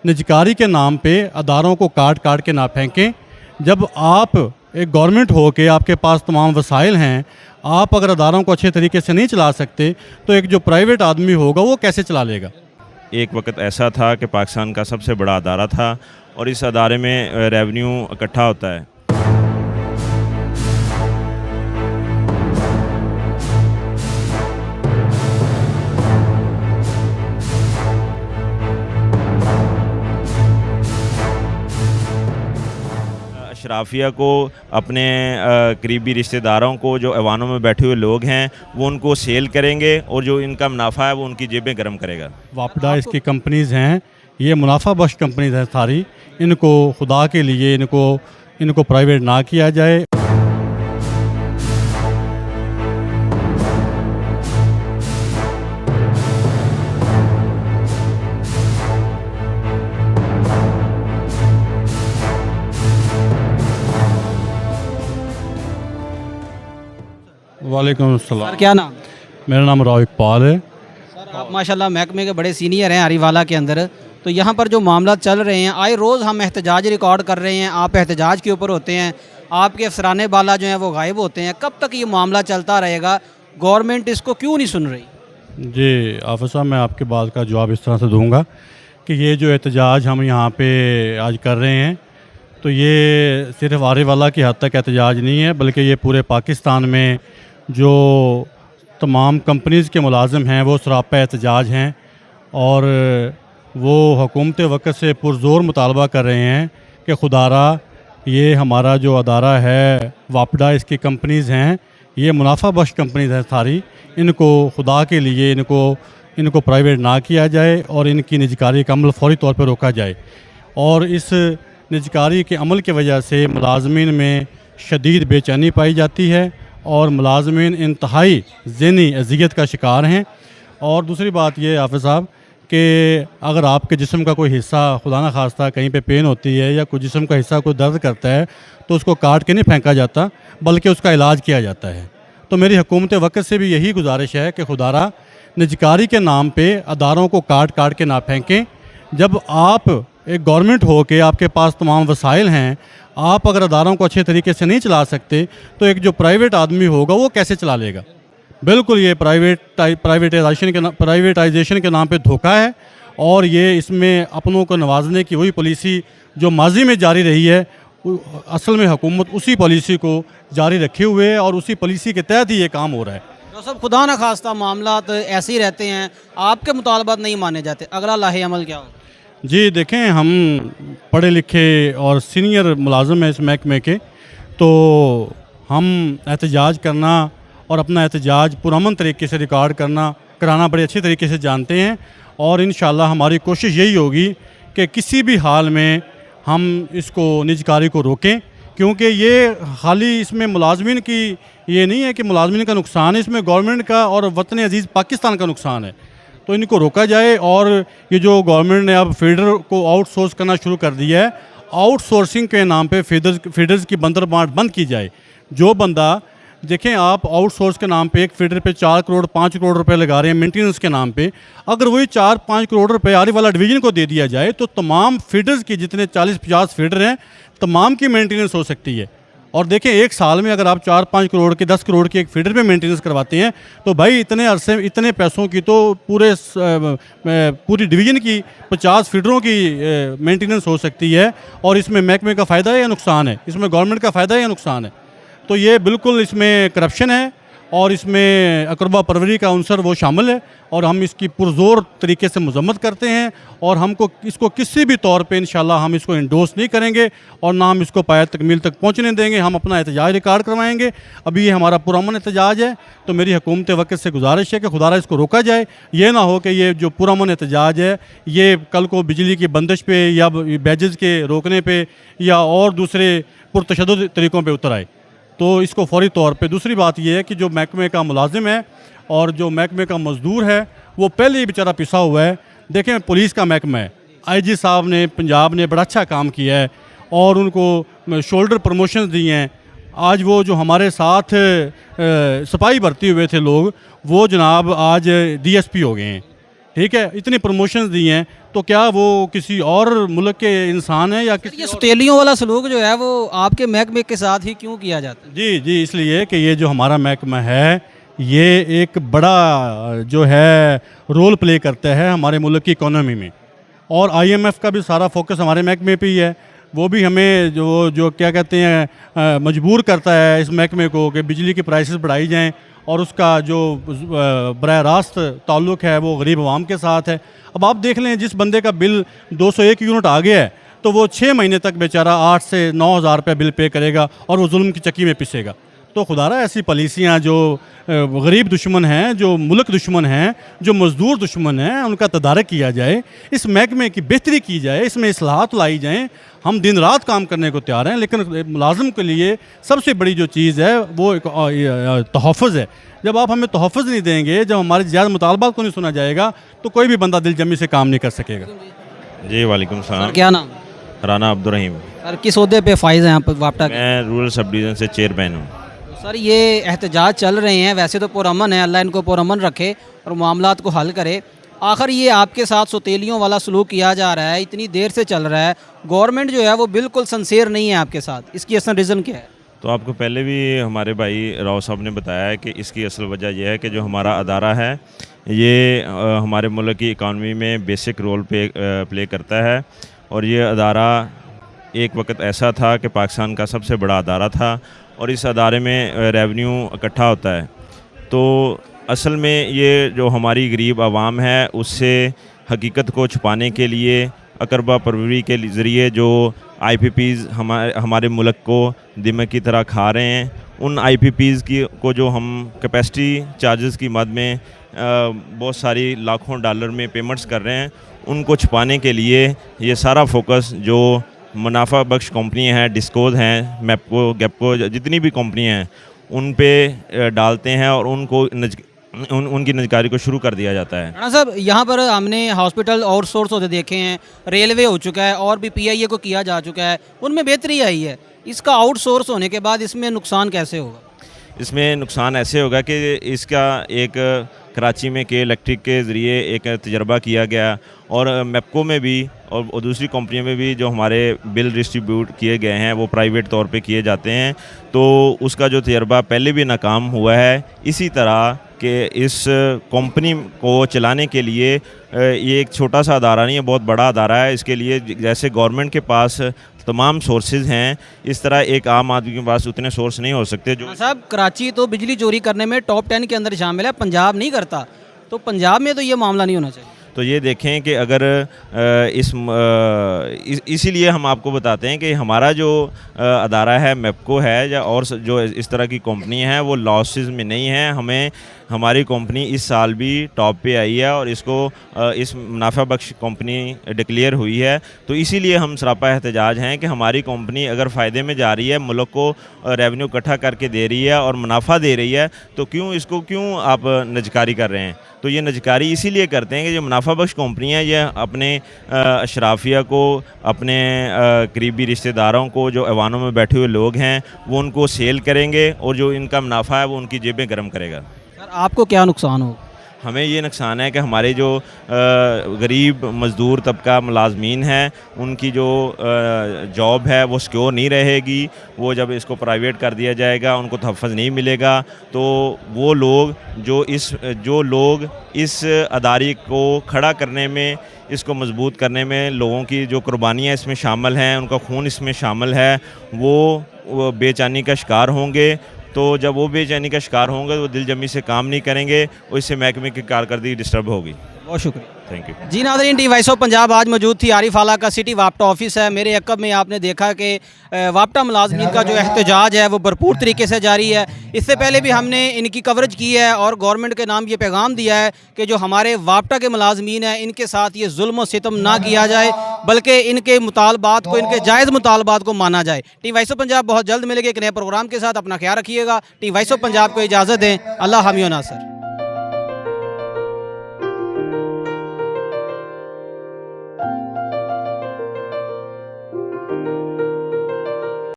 निजकारी के नाम पे अदारों को काट काट के ना फेंकें। जब आप एक गवर्नमेंट हो के आपके पास तमाम वसाइल हैं, आप अगर अदारों को अच्छे तरीके से नहीं चला सकते तो एक जो प्राइवेट आदमी होगा वो कैसे चला लेगा। एक वक्त ऐसा था कि पाकिस्तान का सबसे बड़ा अदारा था और इस अदारे में रेवेन्यू इकट्ठा होता है। अशराफिया को अपने करीबी रिश्तेदारों को, जो ऐवानों में बैठे हुए लोग हैं, वो उनको सेल करेंगे और जो इनका मुनाफा है वो उनकी जेबें गर्म करेगा। वापडा इसकी कंपनीज़ हैं, ये मुनाफा बख्श कंपनीज़ हैं सारी। इनको खुदा के लिए इनको प्राइवेट ना किया जाए। वालेकुम अस्सलाम। सर क्या नाम? मेरा नाम राव इकबाल है। सर आप माशाल्लाह महकमे के बड़े सीनियर हैं हरीवाला के अंदर। तो यहाँ पर जो मामला चल रहे हैं, आए रोज़ हम एहतजाज रिकॉर्ड कर रहे हैं, आप एहतजाज के ऊपर होते हैं, आपके अफसरान बाला जो हैं वो गायब होते हैं। कब तक ये मामला चलता रहेगा? गवर्नमेंट इसको क्यों नहीं सुन रही? जी आफिस साहब, मैं आपके बात का जवाब इस तरह से दूंगा कि ये जो एहतजाज हम यहाँ पे आज कर रहे हैं, तो ये सिर्फ आरेवाला की हद तक एहतजाज नहीं है, बल्कि ये पूरे पाकिस्तान में जो तमाम कंपनीज़ के मुलाजिम हैं वो सरापा एहतजाज हैं और वो हुकूमत वक्त से पुरज़ोर मुतालबा कर रहे हैं कि खुदारा ये हमारा जो अदारा है वापडा, इसकी कंपनीज़ हैं, ये मुनाफा बख्श कंपनीज़ हैं सारी। इनको खुदा के लिए इनको प्राइवेट ना किया जाए और इनकी निजकारी का अमल फौरी तौर पर रोका जाए। और इस निजकारी के अमल की वजह से मुलाजमीन में शदीद बेचैनी पाई जाती है और मुलाजमीन इंतहाई ज़हनी अज़ियत का शिकार हैं। और दूसरी बात ये हाफ़िज़ साहब कि अगर आपके जिस्म का कोई हिस्सा खुदा न खास्ता कहीं पे पेन होती है या कोई जिस्म का हिस्सा कोई दर्द करता है तो उसको काट के नहीं फेंका जाता, बल्कि उसका इलाज किया जाता है। तो मेरी हुकूमत वक्त से भी यही गुजारिश है कि खुदारा निजकारी के नाम पे अदारों को काट काट के ना फेंकें। जब आप एक गवर्नमेंट हो के आपके पास तमाम वसाइल हैं, आप अगर अदारों को अच्छे तरीके से नहीं चला सकते तो एक जो प्राइवेट आदमी होगा वो कैसे चला लेगा। बिल्कुल ये प्राइवेटाइजेशन के नाम पे धोखा है और ये इसमें अपनों को नवाजने की वही पॉलिसी जो माजी में जारी रही है, असल में हुकूमत उसी पॉलिसी को जारी रखे हुए है और उसी पॉलिसी के तहत ही ये काम हो रहा है। तो सब खुदा न खास्ता मामला तो ऐसे ही रहते हैं, आपके मुतालबात नहीं माने जाते, अगला लाहे अमल क्या होगा? जी देखें, हम पढ़े लिखे और सीनियर मुलाजिम हैं इस महकमे के, तो हम एहतजाज करना और अपना एहतजाज पुरअमन तरीके से रिकॉर्ड कराना बड़े अच्छे तरीके से जानते हैं। और इंशाअल्लाह हमारी कोशिश यही होगी कि किसी भी हाल में हम इसको निजकारी को रोकें, क्योंकि ये खाली इसमें मुलाजमीन की ये नहीं है कि मुलाजमीन का नुकसान है, इसमें गवर्नमेंट का और वतन अजीज़ पाकिस्तान का नुकसान है। तो इनको रोका जाए और ये जो गवर्नमेंट ने अब फीडर को आउटसोर्स करना शुरू कर दिया है, आउटसोर्सिंग के नाम पे फीडर्स की बंदर बांट बंद की जाए। जो बंदा देखें, आप आउटसोर्स के नाम पे एक फीडर पे 4 करोड़ 5 करोड़ रुपए लगा रहे हैं मेंटेनेंस के नाम पे, अगर वही 4-5 करोड़ रुपए आरेवाला डिवीज़न को दे दिया जाए तो तमाम फीडर्स की जितने 40-50 फीडर हैं तमाम की मेंटेनेंस हो सकती है। और देखें, एक साल में अगर आप 4-5 करोड़ के 10 करोड़ के एक फीडर पे मेंटेनेंस करवाते हैं तो भाई इतने अरसे में इतने पैसों की तो पूरी डिवीज़न की 50 फीडरों की मेंटेनेंस हो सकती है। और इसमें महकमे का फ़ायदा है या नुकसान है, इसमें गवर्नमेंट का फ़ायदा है या नुकसान है? तो ये बिल्कुल इसमें करप्शन है और इसमें अकरबा परवरी का अंसर वो शामिल है और हम इसकी पुरज़ोर तरीके से मज़म्मत करते हैं और हमको इसको किसी भी तौर पे इंशाल्लाह हम इसको इंडोर्स नहीं करेंगे और ना हम इसको पाया तकमील तक पहुंचने देंगे। हम अपना एहतजाज रिकॉर्ड करवाएंगे। अभी ये हमारा पुरअमन एहतजाज है, तो मेरी हुकूमत वक्त से गुजारिश है कि खुदारा इसको रोका जाए। ये ना हो कि ये जो पुरअमन एहतजाज है ये कल को बिजली की बंदिश पे या बैजेज़ के रोकने पर या और दूसरे पुरतशद्दुद तरीक़ों पर उतर आए। तो इसको फौरी तौर पे। दूसरी बात यह है कि जो महकमे का मुलाजिम है और जो महकमे का मज़दूर है वो पहले ही बेचारा पिसा हुआ है। देखें, पुलिस का महकमा है, IG साहब ने पंजाब ने बड़ा अच्छा काम किया है और उनको शोल्डर प्रमोशंस दी हैं। आज वो जो हमारे साथ सिपाही भर्ती हुए थे लोग, वो जनाब आज DSP हो गए हैं। ठीक है, इतनी प्रमोशंस दी हैं, तो क्या वो किसी और मुल्क के इंसान हैं या ये किसी सौतेलियों वाला सलूक जो है वो आपके महकमे के साथ ही क्यों किया जाता है? जी जी, इसलिए कि ये जो हमारा महकमा है ये एक बड़ा जो है रोल प्ले करता है हमारे मुल्क की इकोनॉमी में, और आईएमएफ का भी सारा फोकस हमारे महकमे पे ही है। वो भी हमें जो जो क्या कहते हैं मजबूर करता है इस महकमे को कि बिजली की प्राइसेस बढ़ाई जाएं, और उसका जो बराह रास्त ताल्लुक़ है वो गरीब आवाम के साथ है। अब आप देख लें, जिस बंदे का बिल 201 यूनिट आ गया है तो वो 6 महीने तक बेचारा 8 से 9 हज़ार रुपये बिल पे करेगा और वो जुल्म की चक्की में पिसेगा। तो खुदारा ऐसी पॉलिसियाँ जो गरीब दुश्मन हैं, जो मुल्क दुश्मन हैं, जो मज़दूर दुश्मन हैं, उनका तदारक किया जाए, इस महकमे की बेहतरी की जाए, इसमें इस्लाहात लाई जाएँ। हम दिन रात काम करने को तैयार हैं, लेकिन मुलाजिम के लिए सबसे बड़ी जो चीज़ है वो तहफ़्फ़ुज़ है। जब आप हमें तहफ़्फ़ुज़ नहीं देंगे, जब हमारे ज़्यादा मुतालबात को नहीं सुना जाएगा, तो कोई भी बंदा दिल जमी से काम नहीं कर सकेगा। जी वालेकुम सलाम। क्या नाम? राना अब्दुर्रहीम। सर किस ओहदे पे फाइज हैं आप वापटा के? मैं रूरल सब डिवीज़न से चेयरमैन हूँ। सर ये एहतजाज चल रहे हैं, वैसे तो पुरअमन है, अल्लाह इनको पुरअमन रखे और मामलात को हल करे। आखिर ये आपके साथ सौतेलियों वाला सलूक किया जा रहा है, इतनी देर से चल रहा है, गवर्नमेंट जो है वो बिल्कुल सिंसियर नहीं है आपके साथ, इसकी असल रीज़न क्या है? तो आपको पहले भी हमारे भाई राव साहब ने बताया है कि इसकी असल वजह यह है कि जो हमारा अदारा है ये हमारे मुल्क की इकानमी में बेसिक रोल प्ले करता है, और ये अदारा एक वक्त ऐसा था कि पाकिस्तान का सबसे बड़ा अदारा था, और इस अदारे में रेवेन्यू इकट्ठा होता है। तो असल में ये जो हमारी गरीब आवाम है उससे हकीकत को छुपाने के लिए अकरबा परवरी के ज़रिए जो IPPs हमारे मुल्क को दिमक की तरह खा रहे हैं, उन IPPs को जो हम कैपेसिटी चार्जेस की मद में बहुत सारी लाखों डॉलर में पेमेंट्स कर रहे हैं, उनको छुपाने के लिए ये सारा फोकस जो मुनाफा बख्श कंपनियाँ हैं, डिस्कोज हैं, मैपको, गैपको, जितनी भी कंपनियाँ हैं उन पे डालते हैं और उनको उनकी निजकारी को शुरू कर दिया जाता है। राणा साहब यहाँ पर हमने हॉस्पिटल आउटसोर्स होते देखे हैं, रेलवे हो चुका है और भी PIA को किया जा चुका है, उनमें बेहतरी आई है। इसका आउटसोर्स होने के बाद इसमें नुकसान कैसे होगा? इसमें नुकसान ऐसे होगा कि इसका एक कराची में के इलेक्ट्रिक के ज़रिए एक तजर्बा किया गया, और मैपको में भी और दूसरी कंपनियों में भी जो हमारे बिल डिस्ट्रीब्यूट किए गए हैं वो प्राइवेट तौर पे किए जाते हैं, तो उसका जो तजर्बा पहले भी नाकाम हुआ है। इसी तरह कि इस कंपनी को चलाने के लिए ये एक छोटा सा अदारा नहीं है, बहुत बड़ा अदारा है। इसके लिए जैसे गवर्नमेंट के पास तमाम सोर्सेज हैं, इस तरह एक आम आदमी के पास उतने सोर्स नहीं हो सकते। जो साहब कराची तो बिजली चोरी करने में टॉप 10 के अंदर शामिल है, पंजाब नहीं करता, तो पंजाब में तो ये मामला नहीं होना चाहिए। तो ये देखें कि अगर इसीलिए हम आपको बताते हैं कि हमारा जो अदारा है मैपको है या और जो इस तरह की कंपनी है वो लॉसेस में नहीं है। हमें हमारी कंपनी इस साल भी टॉप पे आई है और इसको इस मुनाफा बख्श कंपनी डिक्लेयर हुई है। तो इसीलिए हम सरापा एहतजाज हैं कि हमारी कंपनी अगर फ़ायदे में जा रही है, मुल्क को रेवेन्यू इकट्ठा करके दे रही है और मुनाफा दे रही है, तो क्यों आप नजकारी कर रहे हैं? तो ये नजकारी इसीलिए करते हैं कि जो मुनाफा बख्श कंपनी है ये अपने अशराफिया को, अपने करीबी रिश्तेदारों को, जो ऐवानों में बैठे हुए लोग हैं, वो उनको सेल करेंगे और जो इनका मुनाफा है वो उनकी जेबें गर्म करेगा। सर आपको क्या नुकसान हो? हमें ये नुकसान है कि हमारे जो गरीब मज़दूर तबका मुलाजमीन है उनकी जो जॉब है वो सिक्योर नहीं रहेगी। वो जब इसको प्राइवेट कर दिया जाएगा उनको तहफ़्फ़ुज़ नहीं मिलेगा, तो वो लोग जो लोग इस अदारे को खड़ा करने में, इसको मजबूत करने में लोगों की जो कुर्बानियाँ इसमें शामिल हैं, उनका खून इसमें शामिल है, वो बेचैनी का शिकार होंगे। तो जब वो बेचैनी का शिकार होंगे तो वो दिल जमी से काम नहीं करेंगे और इससे महकमे की कारकर्दगी डिस्टर्ब होगी। बहुत शुक्रिया। Thank you. जी नाज़रीन, टी वॉइस ऑफ पंजाब आज मौजूद थी आरिफ आला का सिटी वापटा ऑफिस है। मेरे अकब में आपने देखा कि वापटा मुलाजमीन का जो एहतजाज है वो भरपूर तरीके से जारी है। इससे पहले भी हमने इनकी कवरेज की है और गवर्नमेंट के नाम ये पैगाम दिया है कि जो हमारे वापटा के मुलाजमीन हैं इनके साथ ये जुल्म और सितम ना किया जाए, बल्कि इनके मुतालबात को, इनके जायज़ मुतालबात को माना जाए। टी वॉइस ऑफ पंजाब बहुत जल्द मिलेगी एक नए प्रोग्राम के साथ। अपना ख्याल रखिएगा। टी वॉइस ऑफ पंजाब को इजाज़त दें। अल्लाह हामी व नासर।